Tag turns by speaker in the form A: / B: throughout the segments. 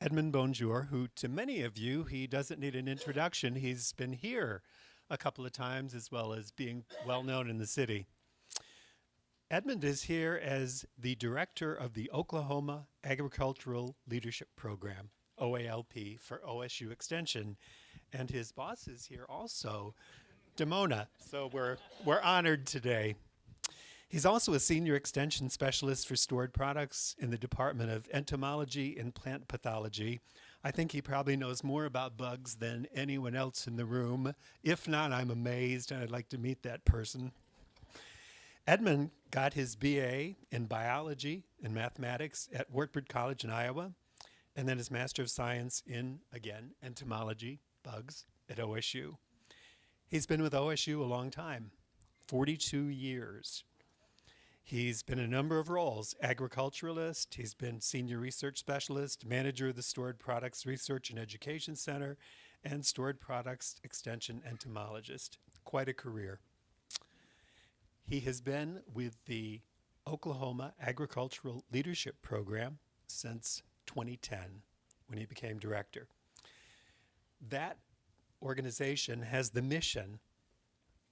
A: Edmond Bonjour, who to many of you, he doesn't need an introduction. He's been here a couple of times as well as being well known in the city. Edmond is here as the director of the Oklahoma Agricultural Leadership Program, OALP, for OSU Extension. And his boss is here also, Demona. So we're honored today. He's also a senior extension specialist for stored products in the Department of Entomology and Plant Pathology. I think he probably knows more about bugs than anyone else in the room. If not, I'm amazed and I'd like to meet that person. Edmond got his BA in biology and mathematics at Wartburg College in Iowa, and then his Master of Science in, again, entomology, bugs, at OSU. He's been with OSU a long time, 42 years. He's been in a number of roles: agriculturalist, he's been senior research specialist, manager of the Stored Products Research and Education Center, and Stored Products Extension entomologist. Quite a career. He has been with the Oklahoma Agricultural Leadership Program since 2010, when he became director. That organization has the mission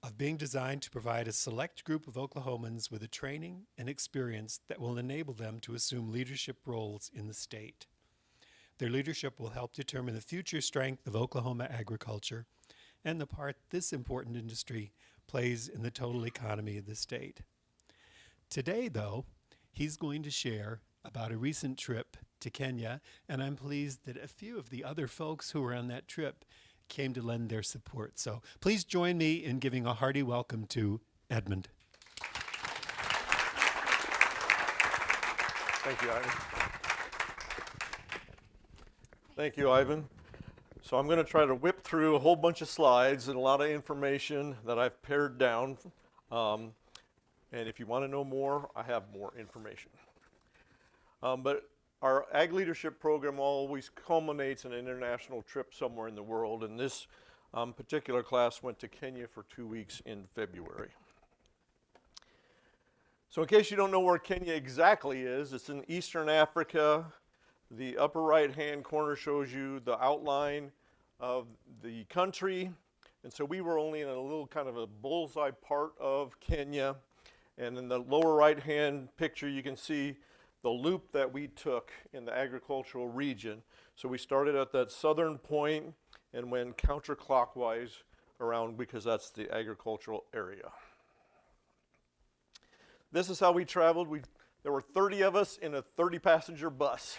A: of being designed to provide a select group of Oklahomans with the training and experience that will enable them to assume leadership roles in the state. Their leadership will help determine the future strength of Oklahoma agriculture and the part this important industry plays in the total economy of the state. Today, though, he's going to share about a recent trip to Kenya, and I'm pleased that a few of the other folks who were on that trip came to lend their support. So please join me in giving a hearty welcome to Edmond.
B: Thank you, Ivan. Thank you, Ivan. So I'm going to try to whip through a whole bunch of slides and a lot of information that I've pared down. And if you want to know more, I have more information. But our Ag Leadership Program always culminates in an international trip somewhere in the world, and this particular class went to Kenya for 2 weeks in February. So in case you don't know where Kenya exactly is, it's in Eastern Africa. The upper right-hand corner shows you the outline of the country, and so we were only in a little kind of a bullseye part of Kenya, and in the lower right-hand picture you can see the loop that we took in the agricultural region. So we started at that southern point and went counterclockwise around because that's the agricultural area. This is how we traveled. There were 30 of us in a 30-passenger bus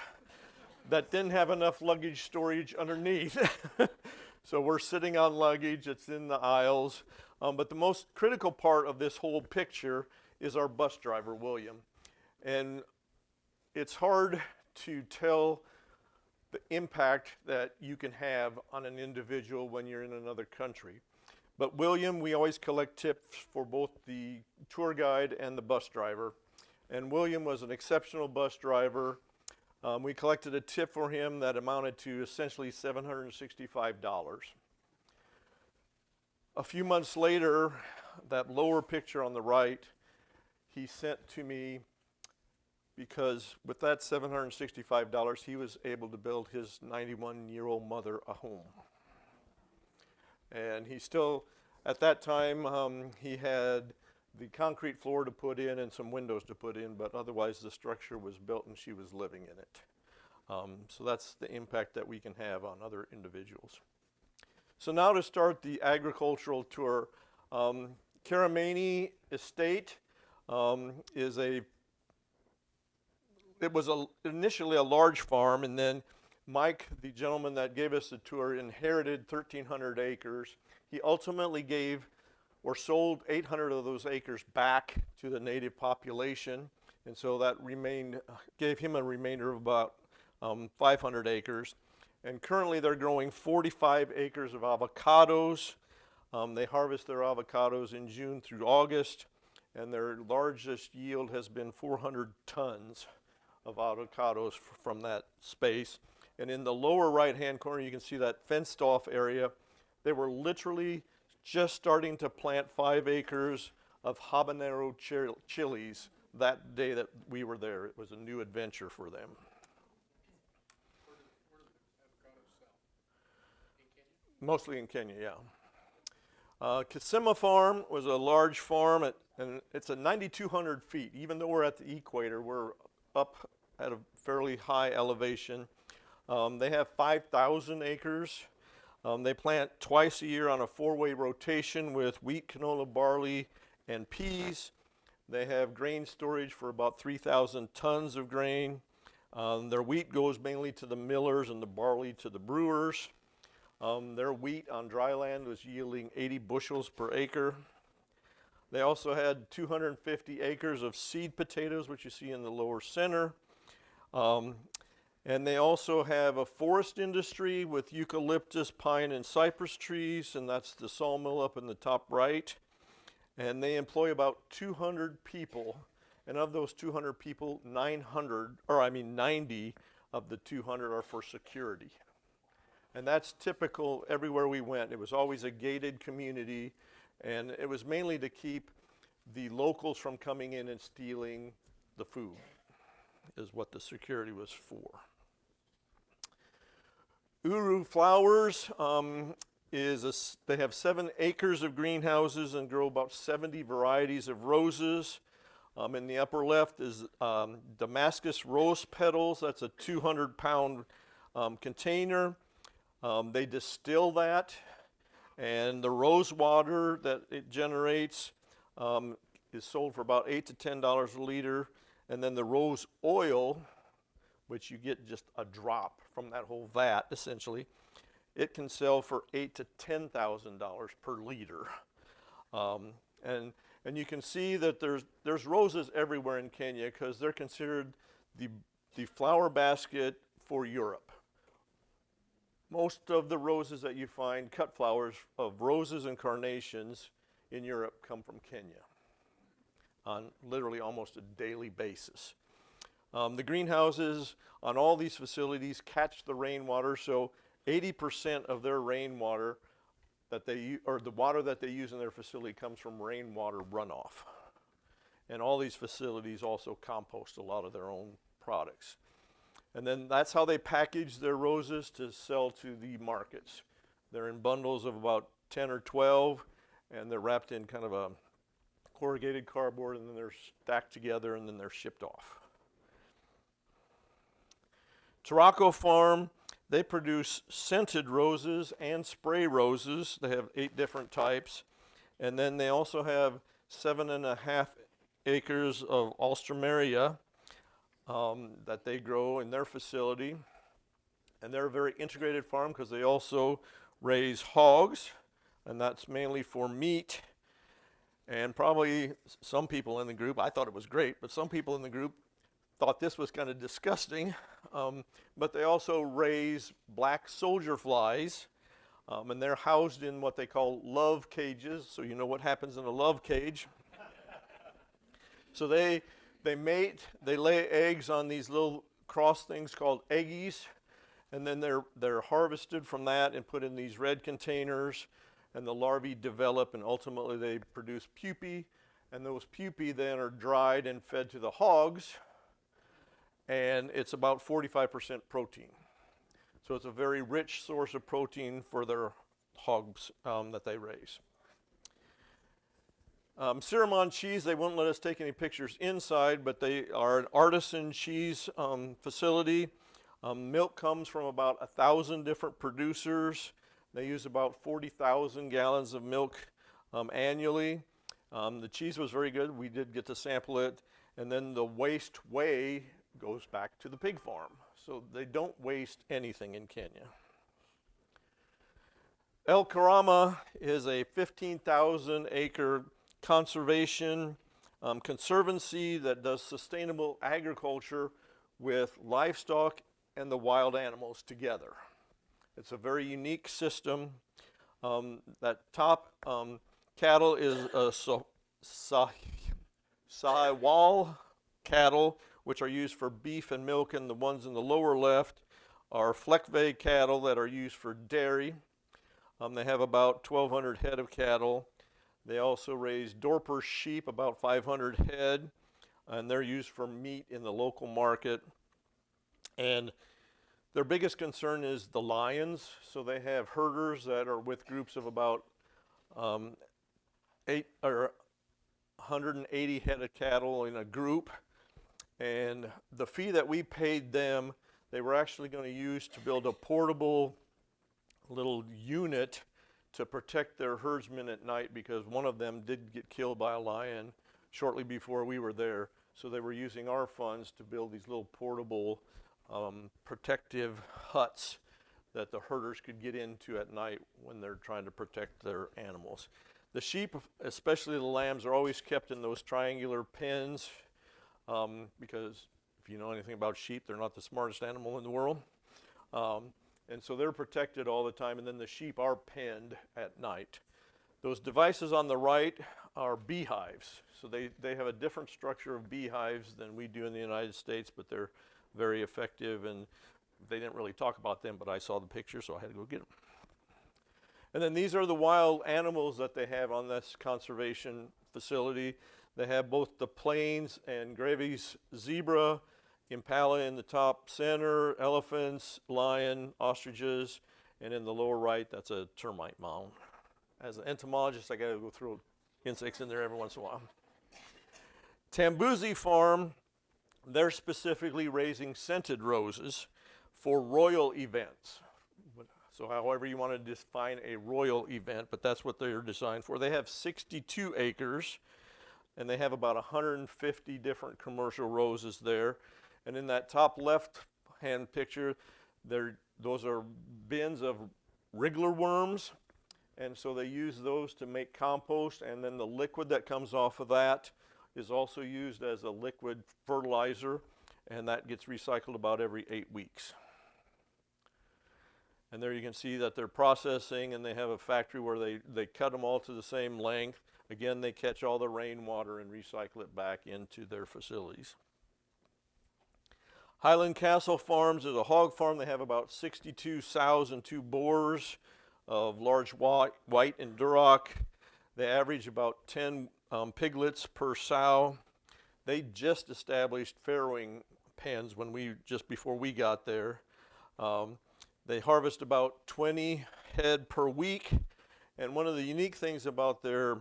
B: that didn't have enough luggage storage underneath. So we're sitting on luggage, it's in the aisles. But the most critical part of this whole picture is our bus driver, William. And it's hard to tell the impact that you can have on an individual when you're in another country. But William, we always collect tips for both the tour guide and the bus driver. And William was an exceptional bus driver. We collected a tip for him that amounted to essentially $765. A few months later, that lower picture on the right, he sent to me, because with that $765, he was able to build his 91-year-old mother a home. And he still, at that time, he had the concrete floor to put in and some windows to put in, but otherwise the structure was built and she was living in it. So that's the impact that we can have on other individuals. So now to start the agricultural tour. Karamani Estate it was initially a large farm, and then Mike, the gentleman that gave us the tour, inherited 1,300 acres. He ultimately gave or sold 800 of those acres back to the native population, and so that gave him a remainder of about 500 acres. And currently they're growing 45 acres of avocados. They harvest their avocados in June through August, and their largest yield has been 400 tons of avocados from that space. And in the lower right-hand corner, you can see that fenced-off area. They were literally just starting to plant 5 acres of habanero chilies that day that we were there. It was a new adventure for them. Mostly in Kenya, yeah. Kisima Farm was a large farm, and it's at 9,200 feet. Even though we're at the equator, we're up at a fairly high elevation. They have 5,000 acres. They plant twice a year on a four-way rotation with wheat, canola, barley, and peas. They have grain storage for about 3,000 tons of grain. Their wheat goes mainly to the millers and the barley to the brewers. Their wheat on dry land was yielding 80 bushels per acre. They also had 250 acres of seed potatoes, which you see in the lower center. And they also have a forest industry with eucalyptus, pine, and cypress trees, and that's the sawmill up in the top right. And they employ about 200 people, and of those 200 people, 90 of the 200 are for security. And that's typical everywhere we went. It was always a gated community, and it was mainly to keep the locals from coming in and stealing the food, is what the security was for. Uru Flowers they have 7 acres of greenhouses and grow about 70 varieties of roses. In the upper left is Damascus rose petals. That's a 200-pound container. They distill that, and the rose water that it generates is sold for about $8 to $10 a liter. And then the rose oil, which you get just a drop from that whole vat, essentially, it can sell for $8,000 to $10,000 per liter. And you can see that there's roses everywhere in Kenya because they're considered the flower basket for Europe. Most of the roses that you find, cut flowers of roses and carnations in Europe, come from Kenya on literally almost a daily basis. The greenhouses on all these facilities catch the rainwater, so 80% of their rainwater or the water that they use in their facility comes from rainwater runoff. And all these facilities also compost a lot of their own products. And then that's how they package their roses to sell to the markets. They're in bundles of about 10 or 12, and they're wrapped in kind of a corrugated cardboard, and then they're stacked together, and then they're shipped off. Tarako Farm, they produce scented roses and spray roses. They have 8 different types. And then they also have 7.5 acres of alstroemeria that they grow in their facility. And they're a very integrated farm because they also raise hogs, and that's mainly for meat. And probably some people in the group, I thought it was great, but some people in the group thought this was kind of disgusting. But they also raise black soldier flies, and they're housed in what they call love cages. So you know what happens in a love cage. So they mate, they lay eggs on these little cross things called eggies, and then they're harvested from that and put in these red containers, and the larvae develop, and ultimately they produce pupae, and those pupae then are dried and fed to the hogs, and it's about 45% protein. So it's a very rich source of protein for their hogs that they raise. Cinnamon cheese, they wouldn't let us take any pictures inside, but they are an artisan cheese facility. Milk comes from about 1,000 different producers. They use about 40,000 gallons of milk annually. The cheese was very good. We did get to sample it. And then the waste whey goes back to the pig farm. So they don't waste anything in Kenya. El Karama is a 15,000 acre conservation conservancy that does sustainable agriculture with livestock and the wild animals together. It's a very unique system. That top cattle is a Sahiwal cattle, which are used for beef and milk, and the ones in the lower left are Fleckvey cattle that are used for dairy. They have about 1,200 head of cattle. They also raise Dorper sheep, about 500 head, and they're used for meat in the local market. And Their biggest concern is the lions, so they have herders that are with groups of about 180 head of cattle in a group, and the fee that we paid them, they were actually going to use to build a portable little unit to protect their herdsmen at night, because one of them did get killed by a lion shortly before we were there. So they were using our funds to build these little portable protective huts that the herders could get into at night when they're trying to protect their animals. The sheep, especially the lambs, are always kept in those triangular pens, because if you know anything about sheep, they're not the smartest animal in the world. And so they're protected all the time, and then the sheep are penned at night. Those devices on the right are beehives. So they have a different structure of beehives than we do in the United States, but they're very effective, and they didn't really talk about them, but I saw the picture, so I had to go get them. And then these are the wild animals that they have on this conservation facility. They have both the plains and Gravy's zebra, impala in the top center, elephants, lion, ostriches, and in the lower right, that's a termite mound. As an entomologist, I gotta go throw insects in there every once in a while. Tambuzi Farm, they're specifically raising scented roses for royal events. So however you want to define a royal event, but that's what they're designed for. They have 62 acres, and they have about 150 different commercial roses there. And in that top left-hand picture, those are bins of wriggler worms, and so they use those to make compost, and then the liquid that comes off of that is also used as a liquid fertilizer, and that gets recycled about every 8 weeks. And there you can see that they're processing, and they have a factory where they cut them all to the same length. Again, they catch all the rainwater and recycle it back into their facilities. Highland Castle Farms is a hog farm. They have about 62 sows and 2 boars of large white and Duroc. They average about 10 piglets per sow. They just established farrowing pens just before we got there. They harvest about 20 head per week, and one of the unique things about their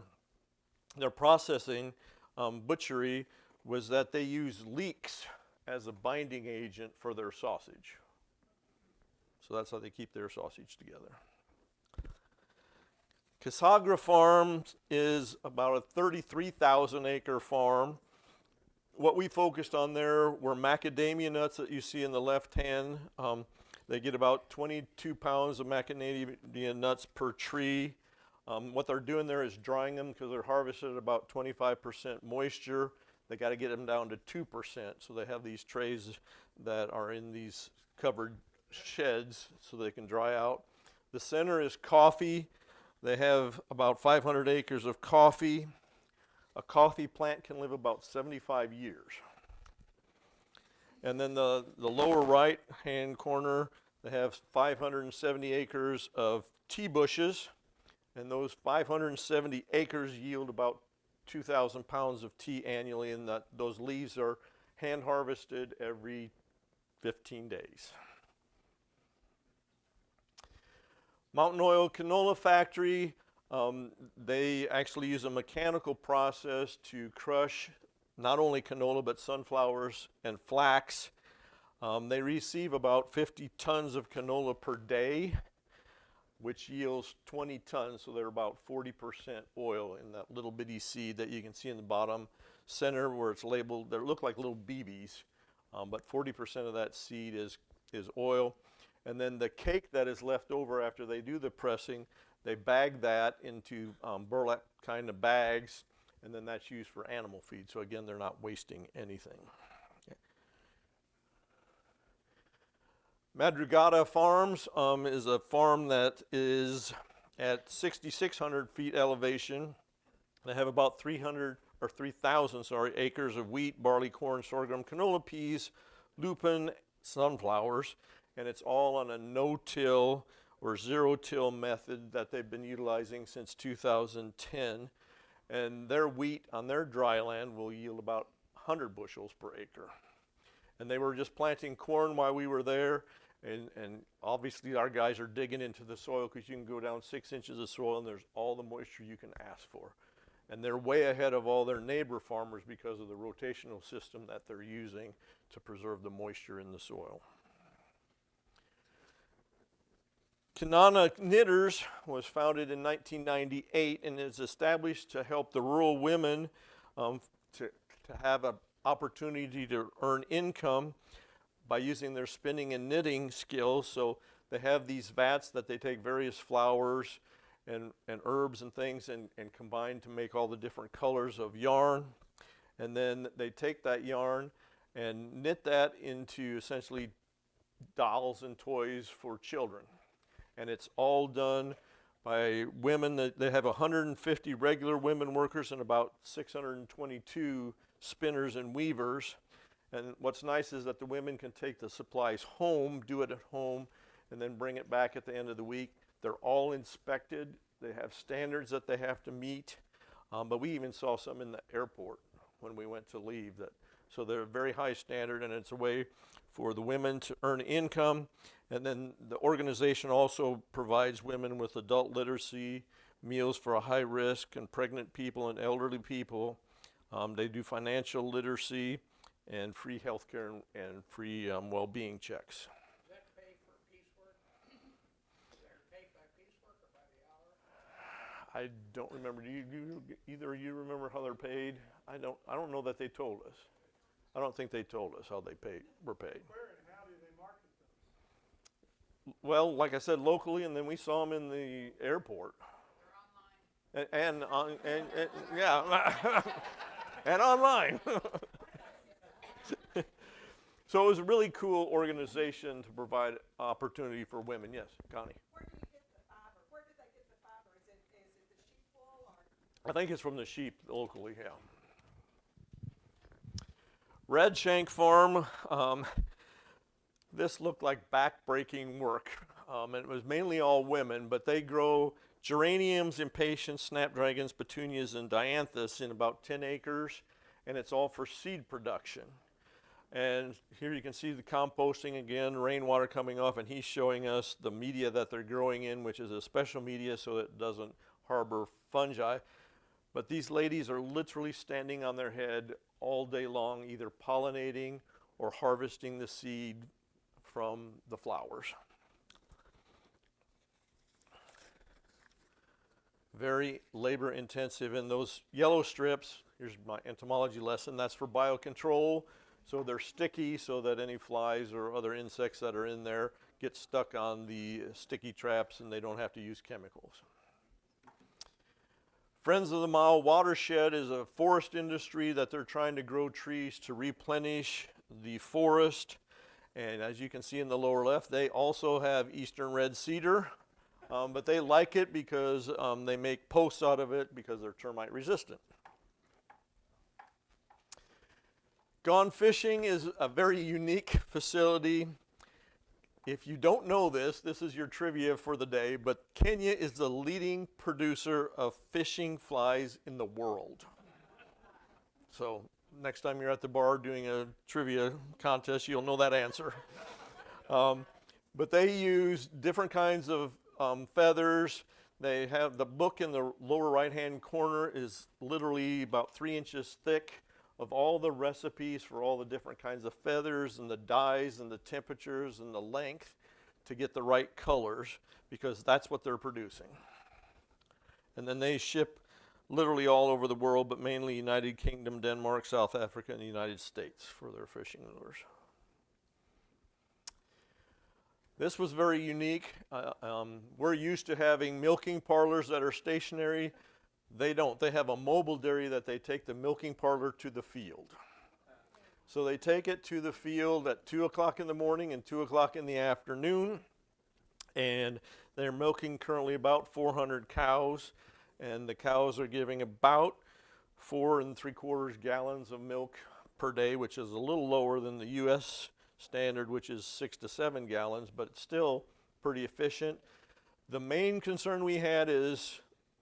B: processing butchery was that they use leeks as a binding agent for their sausage. So that's how they keep their sausage together. Casagra Farms is about a 33,000 acre farm. What we focused on there were macadamia nuts that you see in the left hand. They get about 22 pounds of macadamia nuts per tree. What they're doing there is drying them because they're harvested at about 25% moisture. They got to get them down to 2%. So they have these trays that are in these covered sheds so they can dry out. The center is coffee. They have about 500 acres of coffee. A coffee plant can live about 75 years. And then the lower right hand corner, they have 570 acres of tea bushes, and those 570 acres yield about 2,000 pounds of tea annually, and those leaves are hand harvested every 15 days. Mountain Oil Canola Factory, they actually use a mechanical process to crush not only canola but sunflowers and flax. They receive about 50 tons of canola per day, which yields 20 tons, so they're about 40% oil in that little bitty seed that you can see in the bottom center where it's labeled. They look like little BBs, but 40% of that seed is oil. And then the cake that is left over after they do the pressing, they bag that into burlap kind of bags, and then that's used for animal feed. So again, they're not wasting anything. Madrugada Farms is a farm that is at 6,600 feet elevation. They have about 3,000 acres of wheat, barley, corn, sorghum, canola, peas, lupin, sunflowers, and it's all on a no-till or zero-till method that they've been utilizing since 2010. And their wheat on their dry land will yield about 100 bushels per acre. And they were just planting corn while we were there, And obviously our guys are digging into the soil because you can go down 6 inches of soil and there's all the moisture you can ask for. And they're way ahead of all their neighbor farmers because of the rotational system that they're using to preserve the moisture in the soil. Kanana Knitters was founded in 1998 and is established to help the rural women to have an opportunity to earn income by using their spinning and knitting skills. So they have these vats that they take various flowers and herbs and things and combine to make all the different colors of yarn. And then they take that yarn and knit that into essentially dolls and toys for children. And it's all done by women. They have 150 regular women workers and about 622 spinners and weavers. And what's nice is that the women can take the supplies home, do it at home, and then bring it back at the end of the week. They're all inspected. They have standards that they have to meet. But we even saw some in the airport when we went to leave. So they're a very high standard, and it's a way for the women to earn income. And then the organization also provides women with adult literacy, meals for high risk and pregnant people and elderly people. They do financial literacy and free health care and free well-being checks.
C: Does that pay for piecework? Is that paid by piecework or by the hour?
B: I don't remember. Do you either of you remember how they're paid? I don't know that they told us. I don't think they told us how they were paid.
C: Where and how do they market those?
B: Well, like I said, locally, and then we saw them in the airport.
D: They're online.
B: And yeah, and online. So it was a really cool organization to provide opportunity for women. Yes, Connie.
D: Where do you get the fiber? Where did they get the fiber? Is it the sheep wool or?
B: I think it's from the sheep locally, yeah. Red Shank Farm, this looked like back-breaking work. And it was mainly all women, but they grow geraniums, impatiens, snapdragons, petunias, and dianthus in about 10 acres, and it's all for seed production. And here you can see the composting again, rainwater coming off, and he's showing us the media that they're growing in, which is a special media so that it doesn't harbor fungi. But these ladies are literally standing on their head all day long, either pollinating or harvesting the seed from the flowers. Very labor intensive, and those yellow strips, here's my entomology lesson, that's for biocontrol. So they're sticky so that any flies or other insects that are in there get stuck on the sticky traps and they don't have to use chemicals. Friends of the Mile Watershed is a forest industry that they're trying to grow trees to replenish the forest. And as you can see in the lower left, they also have eastern red cedar, but they like it because they make posts out of it because they're termite resistant. Gone Fishing is a very unique facility. If you don't know this, this is your trivia for the day, but Kenya is the leading producer of fishing flies in the world. So next time you're at the bar doing a trivia contest, you'll know that answer. But they use different kinds of feathers. They have the book in the lower right-hand corner is literally about 3 inches thick of all the recipes for all the different kinds of feathers and the dyes and the temperatures and the length to get the right colors, because that's what they're producing. And then they ship literally all over the world, but mainly United Kingdom, Denmark, South Africa, and the United States for their fishing lures. This was very unique. We're used to having milking parlors that are stationary. They don't. They have a mobile dairy that they take the milking parlor to the field. So they take it to the field at 2 o'clock in the morning and 2 o'clock in the afternoon. And they're milking currently about 400 cows. And the cows are giving about 4 3/4 gallons of milk per day, which is a little lower than the U.S. standard, which is 6 to 7 gallons, but it's still pretty efficient. The main concern we had is,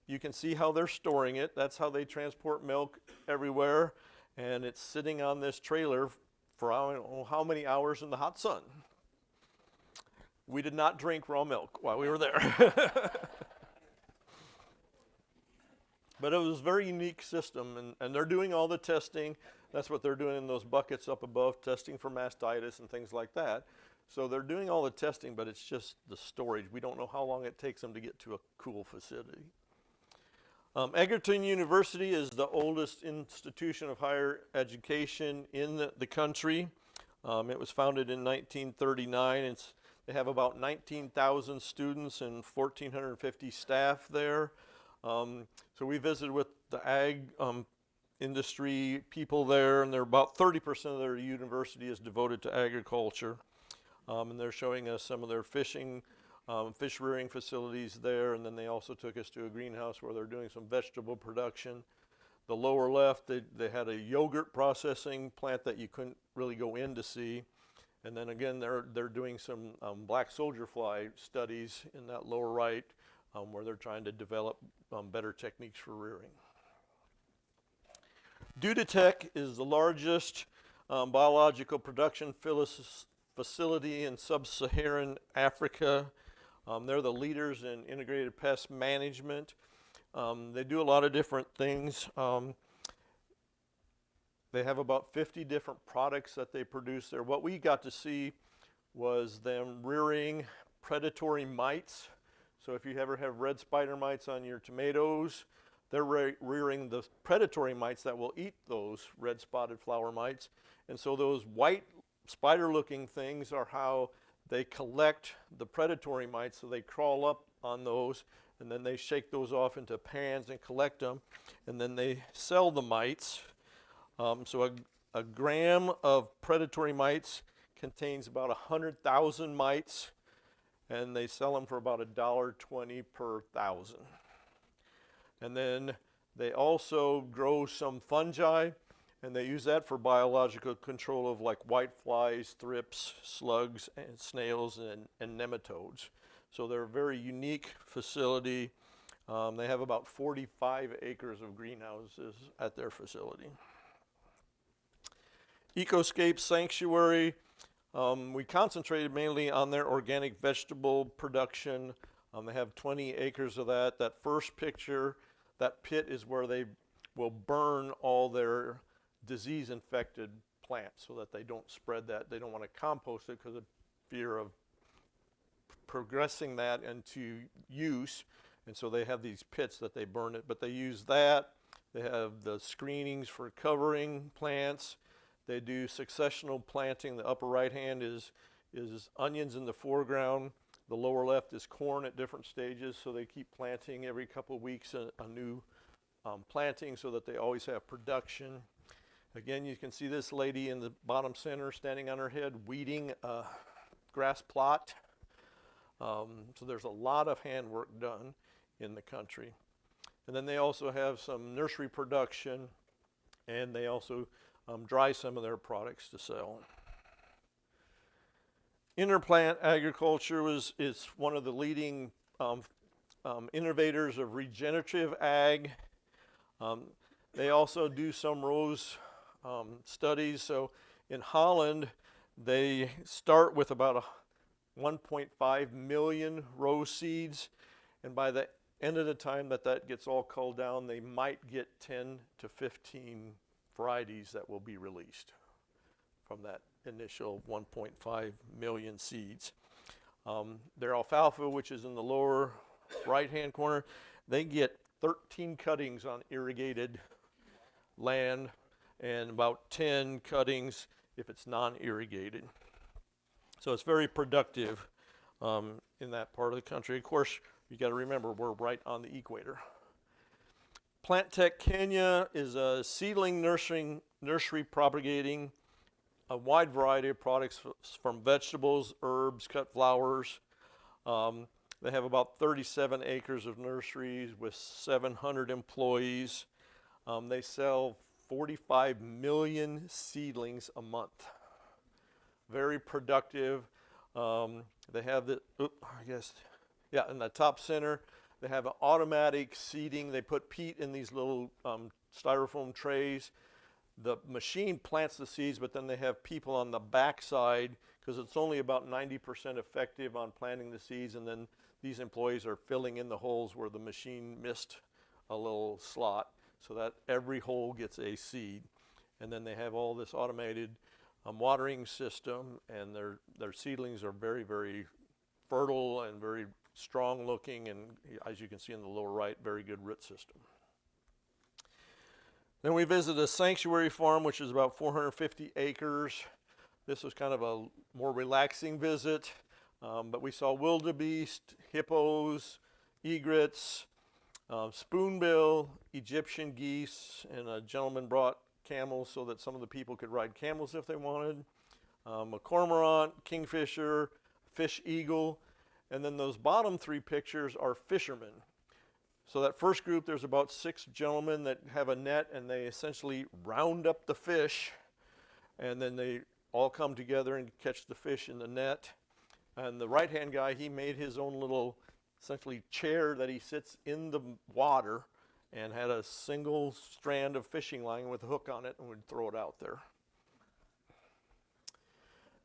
B: you can see how they're storing it. That's how they transport milk everywhere. And it's sitting on this trailer for I don't know how many hours in the hot sun. We did not drink raw milk while we were there. But it was a very unique system, and they're doing all the testing. That's what they're doing in those buckets up above, testing for mastitis and things like that. So they're doing all the testing, but it's just the storage. We don't know how long it takes them to get to a cool facility. Egerton University is the oldest institution of higher education in the country. It was founded in 1939. They have about 19,000 students and 1,450 staff there. So we visited with the ag industry people there, and they're about 30% of their university is devoted to agriculture. And they're showing us some of their fish rearing facilities there, and then they also took us to a greenhouse where they're doing some vegetable production. The lower left, they had a yogurt processing plant that you couldn't really go in to see. And then again, they're doing some black soldier fly studies in that lower right, where they're trying to develop better techniques for rearing. Duditech is the largest biological production facility in sub-Saharan Africa. They're the leaders in integrated pest management. They do a lot of different things. They have about 50 different products that they produce there. What we got to see was them rearing predatory mites. So if you ever have red spider mites on your tomatoes, they're rearing the predatory mites that will eat those red spotted flower mites. And so those white spider-looking things are how they collect the predatory mites. So they crawl up on those, and then they shake those off into pans and collect them, and then they sell the mites. So a gram of predatory mites contains about 100,000 mites, and they sell them for about $1.20 per thousand. And then they also grow some fungi, and they use that for biological control of like white flies, thrips, slugs, and snails, and nematodes. So they're a very unique facility. They have about 45 acres of greenhouses at their facility. Ecoscape Sanctuary, we concentrated mainly on their organic vegetable production. They have 20 acres of that. That first picture, that pit is where they will burn all their disease-infected plants so that they don't spread that. They don't want to compost it because of fear of progressing that into use. And so they have these pits that they burn it. But they use that. They have the screenings for covering plants. They do successional planting. The upper right hand is onions in the foreground. The lower left is corn at different stages. So they keep planting every couple of weeks a new planting so that they always have production. Again, you can see this lady in the bottom center standing on her head weeding a grass plot. So there's a lot of handwork done in the country. And then they also have some nursery production, and they also dry some of their products to sell. Interplant agriculture is one of the leading innovators of regenerative ag. They also do some rose studies. So in Holland, they start with about 1.5 million rose seeds, and by the end of the time that gets all culled down, they might get 10 to 15 varieties that will be released from that initial 1.5 million seeds. Their alfalfa, which is in the lower right-hand corner, they get 13 cuttings on irrigated land and about 10 cuttings if it's non-irrigated. So it's very productive in that part of the country. Of course, you got to remember we're right on the equator. Plant Tech Kenya is a seedling nursery propagating a wide variety of products from vegetables, herbs, cut flowers. They have about 37 acres of nurseries with 700 employees. They sell 45 million seedlings a month. Very productive. They have in the top center, they have an automatic seeding. They put peat in these little styrofoam trays. The machine plants the seeds, but then they have people on the back side because it's only about 90% effective on planting the seeds, and then these employees are filling in the holes where the machine missed a little slot, so that every hole gets a seed. And then they have all this automated watering system, and their seedlings are very, very fertile and very strong looking, and as you can see in the lower right, very good root system. Then we visited a sanctuary farm, which is about 450 acres. This was kind of a more relaxing visit, but we saw wildebeest, hippos, egrets, spoonbill, Egyptian geese, and a gentleman brought camels so that some of the people could ride camels if they wanted, a cormorant, kingfisher, fish eagle, and then those bottom three pictures are fishermen. So that first group, there's about 6 gentlemen that have a net, and they essentially round up the fish, and then they all come together and catch the fish in the net. And the right-hand guy, he made his own little, essentially, chair that he sits in the water, and had a single strand of fishing line with a hook on it, and would throw it out there.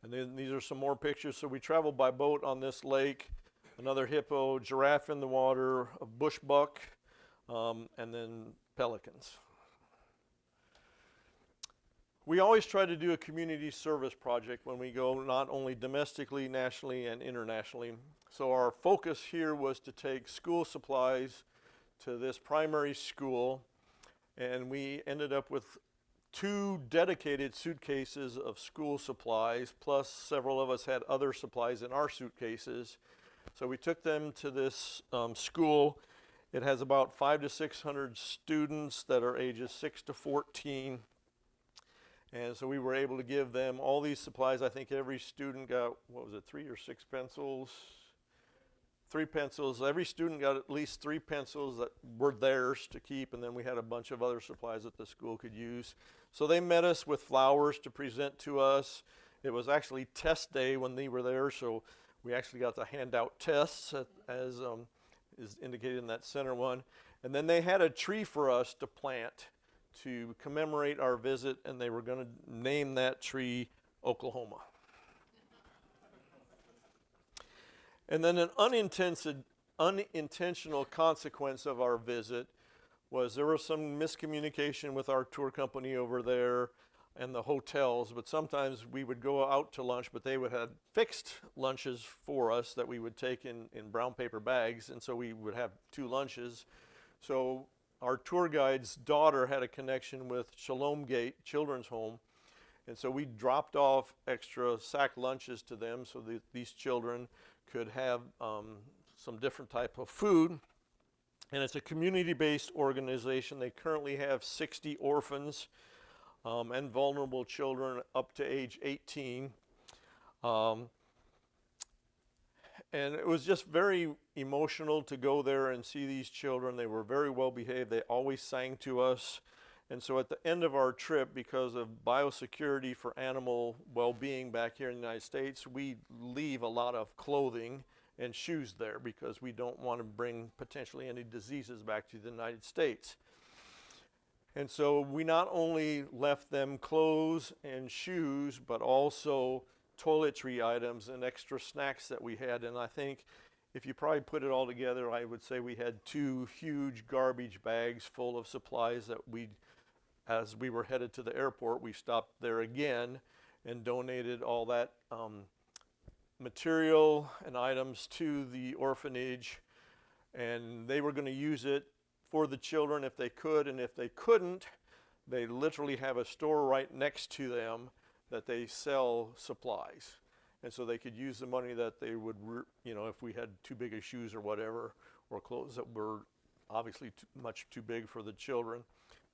B: And then these are some more pictures. So we traveled by boat on this lake. Another hippo, giraffe in the water, a bush buck, and then pelicans. We always try to do a community service project when we go, not only domestically, nationally, and internationally. So our focus here was to take school supplies to this primary school, and we ended up with 2 dedicated suitcases of school supplies, plus several of us had other supplies in our suitcases. So we took them to this school. It has about 500 to 600 students that are ages 6 to 14. And so we were able to give them all these supplies. I think every student got, 3 or 6 pencils? 3 pencils. Every student got at least 3 pencils that were theirs to keep, and then we had a bunch of other supplies that the school could use. So they met us with flowers to present to us. It was actually test day when they were there, so we actually got to hand out tests, as is indicated in that center one. And then they had a tree for us to plant to commemorate our visit, and they were going to name that tree Oklahoma. And then an unintentional consequence of our visit was there was some miscommunication with our tour company over there and the hotels, but sometimes we would go out to lunch, but they would have fixed lunches for us that we would take in brown paper bags, and so we would have 2 lunches. So our tour guide's daughter had a connection with Shalom Gate Children's Home, and so we dropped off extra sack lunches to them so that these children could have some different type of food. And it's a community-based organization. They currently have 60 orphans and vulnerable children up to age 18. And it was just very emotional to go there and see these children. They were very well behaved. They always sang to us. And so at the end of our trip, because of biosecurity for animal well-being back here in the United States, we leave a lot of clothing and shoes there because we don't want to bring potentially any diseases back to the United States. And so we not only left them clothes and shoes, but also toiletry items and extra snacks that we had. And I think if you probably put it all together, I would say we had 2 huge garbage bags full of supplies that as we were headed to the airport, we stopped there again and donated all that material and items to the orphanage. And they were going to use it for the children if they could, and if they couldn't, they literally have a store right next to them that they sell supplies. And so they could use the money that they would, if we had too big of shoes or whatever, or clothes that were obviously much too big for the children,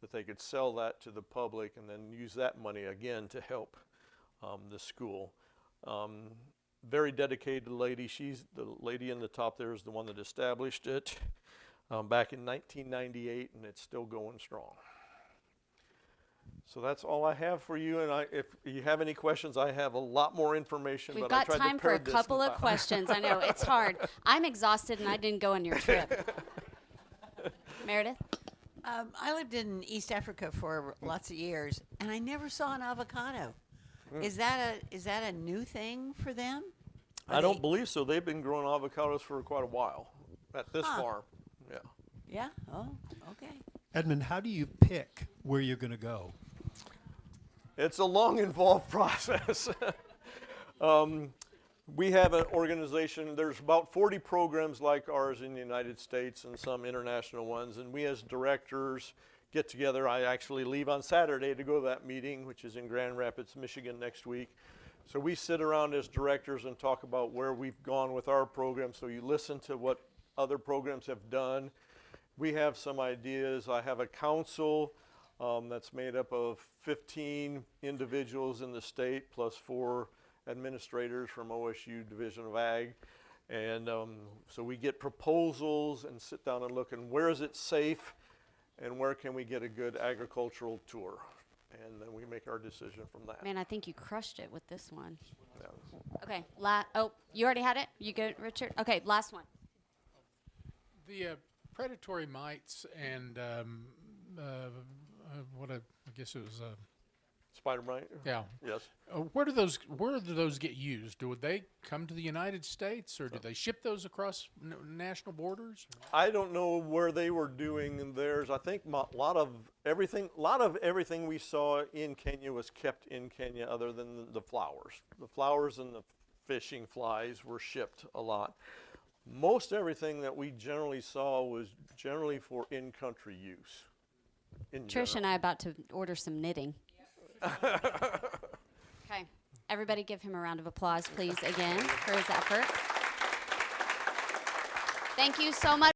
B: that they could sell that to the public and then use that money again to help the school. Very dedicated lady. She's the lady in the top there is the one that established it back in 1998, and it's still going strong. So that's all I have for you, and if you have any questions, I have a lot more information.
E: We've
B: but
E: got
B: I tried
E: time
B: to
E: for a
B: pare this
E: couple of
B: down.
E: questions. I know, it's hard. I'm exhausted, and I didn't go on your trip. Meredith?
F: I lived in East Africa for lots of years, and I never saw an avocado. Is that a new thing for them?
B: I don't believe so. They've been growing avocados for quite a while at this farm. Yeah.
F: Yeah. Oh, okay.
A: Edmond, how do you pick where you're going to go?
B: It's a long, involved process. We have an organization, there's about 40 programs like ours in the United States and some international ones, and we as directors get together. I actually leave on Saturday to go to that meeting, which is in Grand Rapids, Michigan next week. So we sit around as directors and talk about where we've gone with our program, so you listen to what other programs have done. We have some ideas. I have a council that's made up of 15 individuals in the state plus 4 administrators from OSU Division of Ag. And so we get proposals and sit down and look and where is it safe and where can we get a good agricultural tour. And then we make our decision from that.
E: Man, I think you crushed it with this one.
B: Yeah.
E: Okay. Oh, you already had it? You good, Richard? Okay, last one.
C: The predatory mites and I guess it was
B: Spider mite?
C: yeah.
B: Yes.
C: Where do those get used? Do they come to the United States, or do they ship those across national borders?
B: I don't know where they were doing theirs. I think a lot of everything we saw in Kenya was kept in Kenya, other than the flowers. The flowers and the fishing flies were shipped a lot. Most everything that we generally saw was generally for in-country use.
E: Trish and I about to order some knitting. Okay. Everybody give him a round of applause, please, again, for his effort. Thank you so much.